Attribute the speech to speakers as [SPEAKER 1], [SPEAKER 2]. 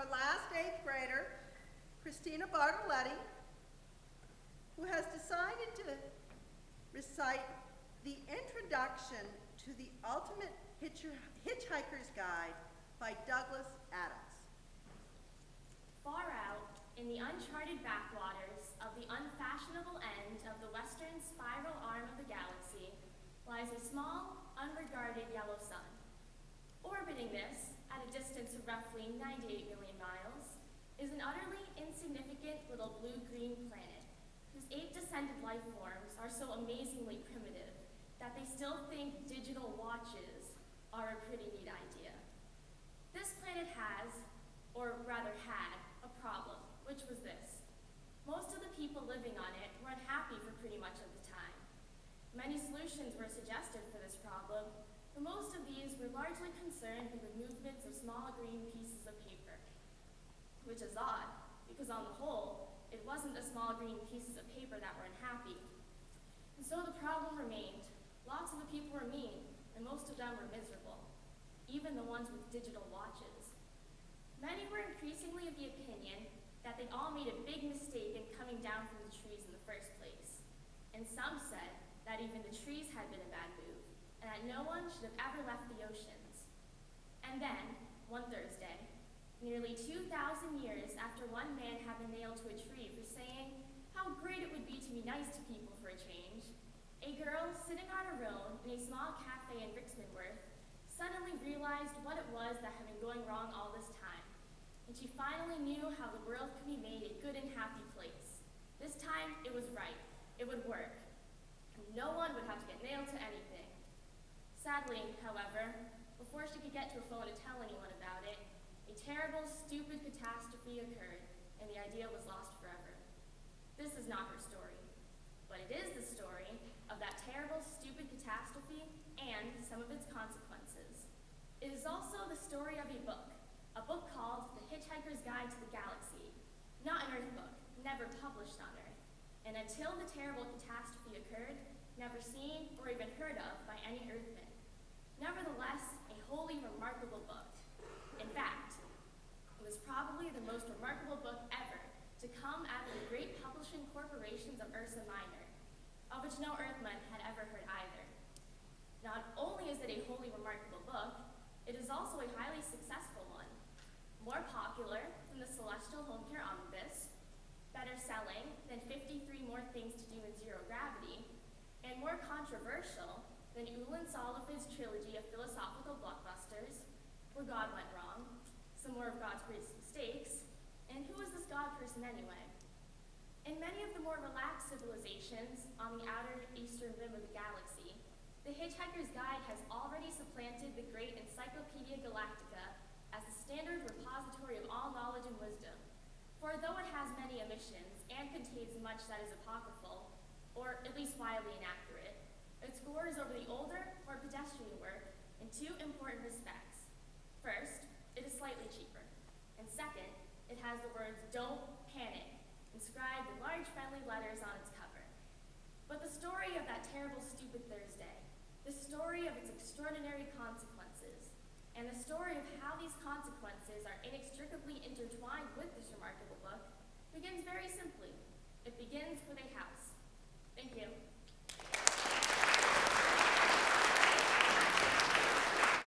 [SPEAKER 1] our last 8th grader, Cristina Bartolleti, who has decided to recite the introduction to the Ultimate Hitchhiker's Guide by Douglas Adams.
[SPEAKER 2] Far out in the uncharted backwaters of the unfashionable end of the western spiral arm of the galaxy lies a small, unregarded yellow sun. Orbiting this, at a distance of roughly 98 million miles, is an utterly insignificant little blue-green planet whose 8 descended life forms are so amazingly primitive that they still think digital watches are a pretty neat idea. This planet has, or rather had, a problem, which was this. Most of the people living on it were unhappy for pretty much of the time. Many solutions were suggested for this problem, but most of these were largely concerned with the movements of small green pieces of paper. Which is odd, because on the whole, it wasn't the small green pieces of paper that were unhappy. And so the problem remained. Lots of the people were mean, and most of them were miserable, even the ones with digital watches. Many were increasingly of the opinion that they'd all made a big mistake in coming down from the trees in the first place. And some said that even the trees had been a bad move, and that no one should have ever left the oceans. And then, one Thursday, nearly 2,000 years after one man had been nailed to a tree for saying how great it would be to be nice to people for a change, a girl sitting on her own in a small cafe in Rixmanworth suddenly realized what it was that had been going wrong all this time. And she finally knew how the world could be made a good and happy place. This time, it was right. It would work. And no one would have to get nailed to anything. Sadly, however, before she could get to a phone to tell anyone about it, a terrible, stupid catastrophe occurred, and the idea was lost forever. This is not her story, but it is the story of that terrible, stupid catastrophe and some of its consequences. It is also the story of a book called The Hitchhiker's Guide to the Galaxy, not an Earth book, never published on Earth, and until the terrible catastrophe occurred, never seen or even heard of by any Earthmen. Nevertheless, a wholly remarkable book. In fact, it was probably the most remarkable book ever to come out of the great publishing corporations of Ursa Minor, of which no Earthman had ever heard either. Not only is it a wholly remarkable book, it is also a highly successful one. More popular than the Celestial Home Care Omnibus, better selling than 53 More Things to Do in Zero Gravity, and more controversial than Ulan Salaf's trilogy of philosophical blockbusters, Where God Went Wrong, Some More of God's Greatest Mistakes, and Who is This God Person Anyway? In many of the more relaxed civilizations on the outer eastern rim of the galaxy, the Hitchhiker's Guide has already supplanted the great Encyclopedia Galactica as the standard repository of all knowledge and wisdom. For though it has many omissions and contains much that is apocryphal, or at least wildly inaccurate, it scores over the older, more pedestrian work in 2 important respects. First, it is slightly cheaper. And second, it has the words "Don't Panic" inscribed in large friendly letters on its cover. But the story of that terrible, stupid Thursday, the story of its extraordinary consequences, and the story of how these consequences are inextricably intertwined with this remarkable book begins very simply. It begins with a house. Thank you.